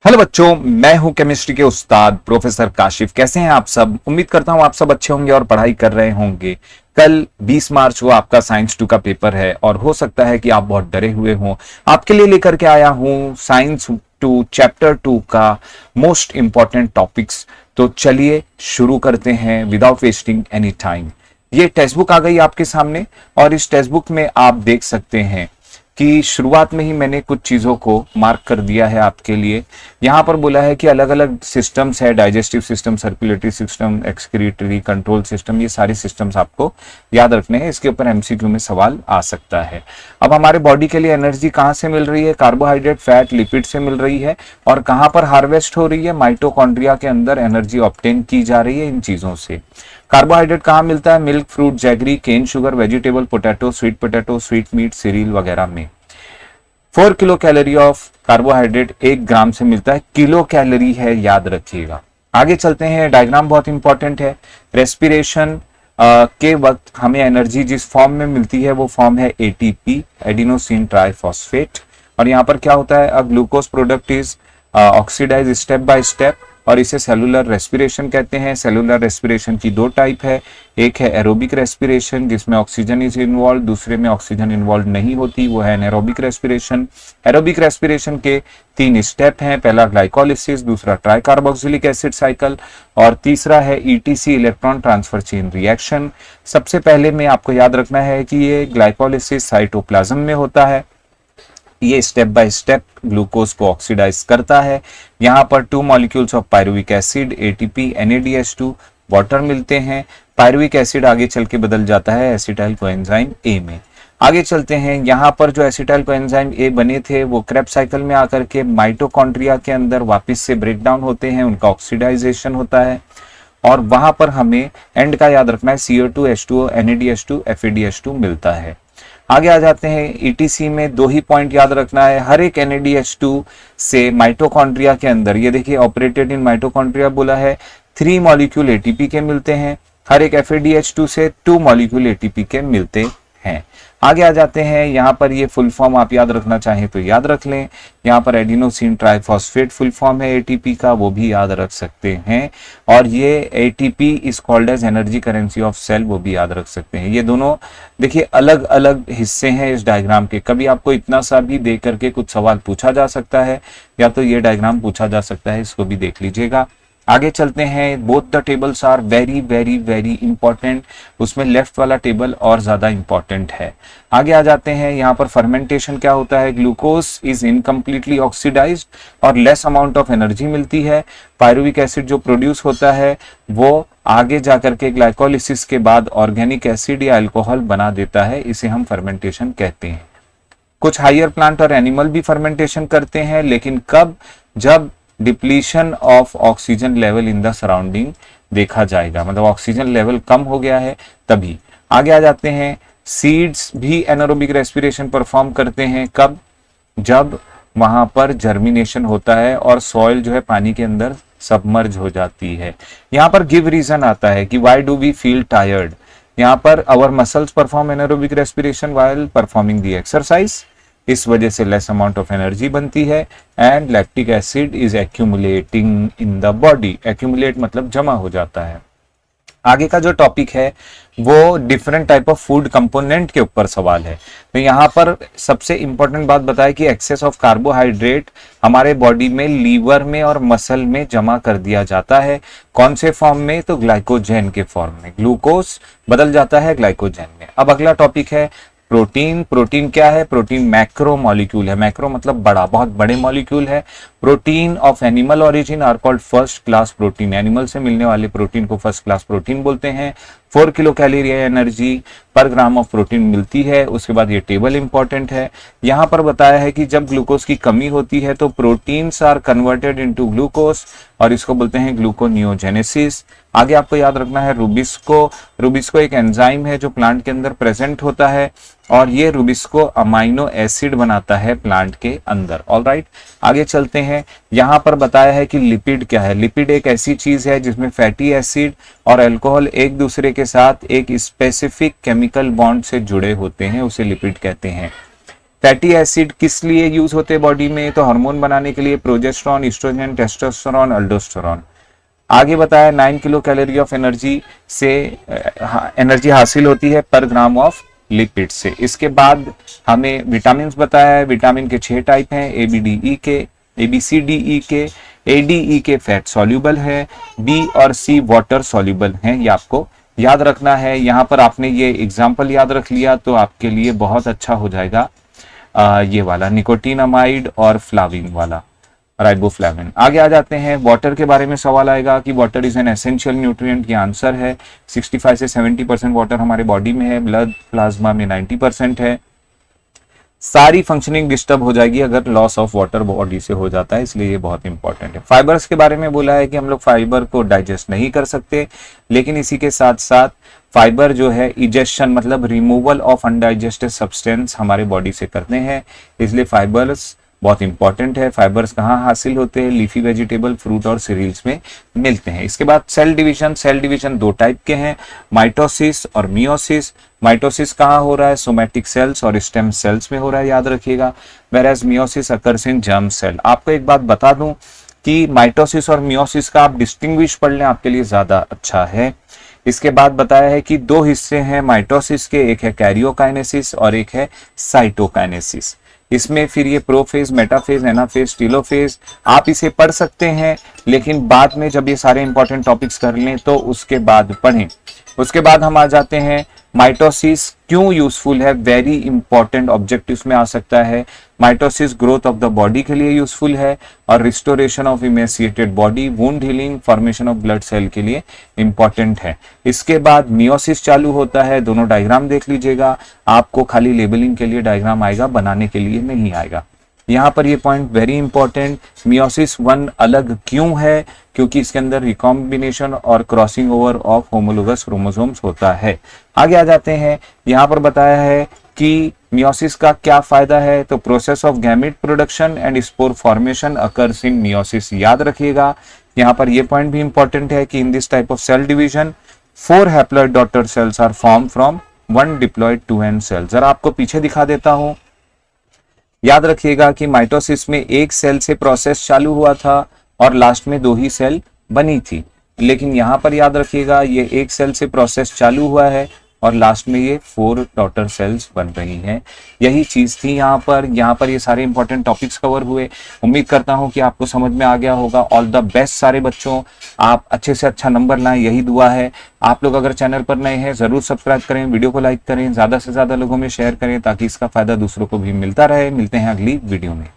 Hello बच्चों, मैं हूं केमिस्ट्री के उस्ताद प्रोफेसर काशिफ। कैसे हैं आप सब? उम्मीद करता हूं आप सब अच्छे होंगे और पढ़ाई कर रहे होंगे। कल 20 मार्च को आपका साइंस 2 का पेपर है और हो सकता है कि आप बहुत डरे हुए हों। आपके लिए लेकर के आया हूं साइंस 2 चैप्टर 2 का मोस्ट इंपॉर्टेंट टॉपिक्स। तो चलिए शुरू करते हैं विदाउट वेस्टिंग एनी टाइम। ये टेक्स्ट बुक आ गई आपके सामने और इस टेक्स्ट बुक में आप देख सकते हैं कि शुरुआत में ही मैंने कुछ चीज़ों को मार्क कर दिया है आपके लिए। यहाँ पर बोला है कि अलग अलग सिस्टम्स है, digestive system, circulatory system, excretory control system, ये सारे सिस्टम्स आपको याद रखने हैं। इसके ऊपर एमसीक्यू में सवाल आ सकता है। अब हमारे बॉडी के लिए एनर्जी कहाँ से मिल रही है? कार्बोहाइड्रेट, फैट, लिपिड से मिल रही है। और कहाँ पर हार्वेस्ट हो रही है? माइटोकॉन्ड्रिया के अंदर एनर्जी ऑब्टेन की जा रही है इन चीज़ों से। कार्बोहाइड्रेट कहाँ मिलता है? Milk, fruit, jaggery, cane sugar, vegetable, potato, sweet meat, cereal वगैरह में। 4 kilo calorie of carbohydrate 1 gram से मिलता है। किलो कैलोरी है, याद रखिएगा। आगे चलते हैं, डायग्राम बहुत इंपॉर्टेंट है। रेस्पिरेशन के वक्त हमें एनर्जी जिस फॉर्म में मिलती है वो फॉर्म है एटीपी, एडिनोसिन ट्राइफॉस्फेट। और यहाँ पर क्या होता है? A glucose product is oxidise step by step और इसे सेलुलर रेस्पिरेशन कहते हैं। सेलुलर रेस्पिरेशन की 2 टाइप है। एक है एरोबिक रेस्पिरेशन जिसमें ऑक्सीजन इज इन्वॉल्व, दूसरे में ऑक्सीजन इन्वॉल्व नहीं होती, वो है एनारोबिक रेस्पिरेशन। एरोबिक रेस्पिरेशन के 3 स्टेप हैं। पहला ग्लाइकोलिसिस, दूसरा ट्राइकार्बोक्सिलिक एसिड साइकिल और तीसरा है etc, electron transfer chain reaction. सबसे पहले में आपको याद रखना है कि ये ग्लाइकोलिसिस साइटोप्लाज्म में होता है। ये स्टेप बाय स्टेप ग्लूकोज को ऑक्सीडाइज करता है। यहाँ पर 2 molecules of pyruvic acid, ATP, NADH2, water मिलते हैं। पायरुविक एसिड आगे चल के बदल जाता है एसिटाइल कोएंजाइम ए में। आगे चलते हैं, यहाँ पर जो एसिटाइल कोएंजाइम ए बने थे वो क्रेब्स साइकिल में आकर के माइटोकॉन्ड्रिया के अंदर वापस से ब्रेक डाउन होते हैं, उनका ऑक्सीडाइजेशन होता है और वहां पर हमें एंड का याद रखना है CO2, H2O, NADH2, FADH2 मिलता है। आगे आ जाते हैं, ईटीसी में 2 ही पॉइंट याद रखना है। हर एक NADH2 से माइटोकॉन्ड्रिया के अंदर, ये देखिए ऑपरेटेड इन माइटोकॉन्ड्रिया बोला है, 3 मॉलिक्यूल एटीपी के मिलते हैं। हर एक FADH2 से 2 मॉलिक्यूल एटीपी के मिलते हैं। आगे आ जाते हैं, यहाँ पर ये फुल फॉर्म आप याद रखना चाहें तो याद रख लें। यहाँ पर एडिनोसिन ट्राइफॉस्फेट फुल फॉर्म है एटीपी का, वो भी याद रख सकते हैं। और ये ATP is called as energy currency of cell, वो भी याद रख सकते हैं। ये दोनों देखिए अलग अलग हिस्से हैं इस डायग्राम के। कभी आपको इतना सा भी दे करके कुछ सवाल पूछा जा सकता है या तो ये डायग्राम पूछा जा सकता है, इसको भी देख लीजिएगा। आगे चलते हैं, both the tables are very very very important. उसमें लेफ्ट वाला टेबल और ज्यादा इंपॉर्टेंट है। आगे आ जाते हैं, यहाँ पर फर्मेंटेशन क्या होता है? ग्लूकोज इज इनकम्प्लीटली ऑक्सीडाइज्ड और लेस अमाउंट ऑफ एनर्जी मिलती है। पायरुविक एसिड जो प्रोड्यूस होता है वो आगे जाकर के ग्लाइकोलिसिस के बाद ऑर्गेनिक एसिड या अल्कोहल बना देता है, इसे हम फर्मेंटेशन कहते हैं। कुछ हायर प्लांट और एनिमल भी फर्मेंटेशन करते हैं, लेकिन कब? जब depletion of oxygen level in the surrounding देखा जाएगा, मतलब ऑक्सीजन लेवल कम हो गया है तभी। आगे आ जाते हैं, सीड्स भी एनारोबिक रेस्पिरेशन परफॉर्म करते हैं। कब? जब वहां पर जर्मिनेशन होता है और सॉइल जो है पानी के अंदर सबमर्ज हो जाती है। यहाँ पर गिव रीजन आता है कि why do we feel tired. यहाँ पर our muscles perform anaerobic respiration while performing the exercise, इस वजह से लेस अमाउंट ऑफ एनर्जी बनती है and lactic acid is accumulating in the body. Accumulate मतलब जमा हो जाता है। आगे का जो टॉपिक है वो different type of food component के ऊपर सवाल है। तो यहाँ पर सबसे इंपॉर्टेंट बात बताया कि एक्सेस ऑफ कार्बोहाइड्रेट हमारे बॉडी में लीवर में और मसल में जमा कर दिया जाता है। कौन से फॉर्म में? तो ग्लाइकोजेन के फॉर्म में। ग्लूकोज बदल जाता है ग्लाइकोजेन में। अब अगला टॉपिक है प्रोटीन। प्रोटीन क्या है? प्रोटीन मैक्रो मॉलिक्यूल है। मैक्रो मतलब बड़ा, बहुत बड़े मॉलिक्यूल है। Protein of animal origin are called first class protein. Animal से मिलने वाले प्रोटीन को फर्स्ट क्लास प्रोटीन बोलते हैं। 4 किलो कैलोरी एनर्जी पर ग्राम ऑफ प्रोटीन मिलती है। उसके बाद ये टेबल इंपॉर्टेंट है। यहाँ पर बताया है कि जब ग्लूकोज की कमी होती है तो proteins are converted into glucose और इसको बोलते हैं ग्लूकोनियोजेनेसिस। आगे आपको याद रखना है रूबिस्को। रूबिस्को एक एंजाइम है जो प्लांट के अंदर प्रेजेंट होता है और ये रूबिस्को अमाइनो एसिड बनाता है प्लांट के अंदर। ऑलराइट, आगे चलते हैं। यहाँ पर बताया है कि लिपिड क्या है। लिपिड एक ऐसी चीज है जिसमें फैटी एसिड और अल्कोहल एक दूसरे के साथ एक स्पेसिफिक केमिकल बॉन्ड से जुड़े होते हैं, उसे लिपिड कहते हैं। फैटी एसिड किस लिए यूज होते हैं बॉडी में, तो हार्मोन बनाने के लिए, प्रोजेस्टेरॉन, एस्ट्रोजन, टेस्टोस्टेरोन, अल्डोस्टेरोन। आगे बताया 9 किलो कैलोरी ऑफ एनर्जी से एनर्जी हासिल होती है पर ग्राम ऑफ लिपिड से। इसके बाद हमें विटामिन बताया है, विटामिन के 6 टाइप हैं, ए बी डी ई के, A B C D E के। ए डी ई के फैट सॉल्यूबल है, बी और सी वाटर सॉल्यूबल हैं, ये आपको याद रखना है। यहाँ पर आपने ये एग्जाम्पल याद रख लिया तो आपके लिए बहुत अच्छा हो जाएगा। ये वाला निकोटिनामाइड और फ्लाविन वाला राइबोफ्लाविन। आगे आ जाते हैं, वाटर के बारे में सवाल आएगा कि water is an essential nutrient, ये आंसर है। 65 से 70% वाटर हमारे बॉडी में है, ब्लड प्लाज्मा में 90% है। सारी फंक्शनिंग डिस्टर्ब हो जाएगी अगर लॉस ऑफ वाटर बॉडी से हो जाता है, इसलिए ये बहुत इंपॉर्टेंट है। फाइबर्स के बारे में बोला है कि हम लोग फाइबर को डाइजेस्ट नहीं कर सकते, लेकिन इसी के साथ साथ फाइबर जो है इजेक्शन मतलब रिमूवल ऑफ अनडाइजेस्टेड सब्सटेंस हमारे बॉडी से करते हैं, इसलिए फाइबर्स बहुत इंपॉर्टेंट है। फाइबर्स कहाँ हासिल होते हैं, लीफी वेजिटेबल, फ्रूट और सीरियल्स में मिलते हैं। इसके बाद सेल डिवीजन 2 टाइप के हैं, माइटोसिस और मियोसिस। माइटोसिस कहाँ हो रहा है, सोमैटिक सेल्स और स्टेम सेल्स में हो रहा है, याद रखिएगा। Whereas meiosis occurs in germ cell. आपको एक बात बता दूं कि माइटोसिस और मियोसिस का आप डिस्टिंग्विश पढ़ लें, आपके लिए ज्यादा अच्छा है। इसके बाद बताया है कि 2 हिस्से हैं माइटोसिस के, एक है कैरियोकाइनेसिस और एक है साइटोकाइनेसिस। इसमें फिर ये प्रोफेज, मेटाफेज, एनाफेज, टीलोफेज आप इसे पढ़ सकते हैं, लेकिन बाद में जब ये सारे इंपॉर्टेंट टॉपिक्स कर लें तो उसके बाद पढ़ें। उसके बाद हम आ जाते हैं माइटोसिस क्यों यूजफुल है, वेरी इंपॉर्टेंट ऑब्जेक्टिव्स में आ सकता है। Mitosis growth of the body के लिए यूजफुल है और restoration of emaciated body, wound healing, formation of blood cell के लिए इंपॉर्टेंट है। इसके बाद मियोसिस चालू होता है, दोनों डायग्राम देख लीजिएगा, आपको खाली लेबलिंग के लिए डायग्राम आएगा, बनाने के लिए नहीं आएगा। यहाँ पर ये पॉइंट वेरी इंपॉर्टेंट, मियोसिस 1 अलग क्यों है, क्योंकि इसके अंदर रिकॉम्बिनेशन और crossing over of homologous chromosomes होता है। आगे आ जाते हैं, यहाँ पर बताया है कि मियोसिस का क्या फायदा है, तो process of gamete production and spore formation occurs in meiosis, याद रखिएगा। यहाँ पर ये पॉइंट भी इंपॉर्टेंट है कि in this type of cell division 4 haploid daughter cells are form from 1 diploid 2n cell. जरा आपको पीछे दिखा देता हूं, याद रखिएगा कि माइटोसिस में एक सेल से प्रोसेस चालू हुआ था और लास्ट में 2 ही सेल बनी थी, लेकिन यहाँ पर याद रखिएगा ये एक सेल से प्रोसेस चालू हुआ है और लास्ट में ये 4 डॉटर सेल्स बन रही हैं। यही चीज थी यहाँ पर ये सारे इंपॉर्टेंट टॉपिक्स कवर हुए। उम्मीद करता हूँ कि आपको समझ में आ गया होगा। ऑल द बेस्ट सारे बच्चों, आप अच्छे से अच्छा नंबर लाएं, यही दुआ है। आप लोग अगर चैनल पर नए हैं जरूर सब्सक्राइब करें, वीडियो को लाइक करें, ज्यादा से ज्यादा लोगों में शेयर करें ताकि इसका फायदा दूसरों को भी मिलता रहे। मिलते हैं अगली वीडियो में।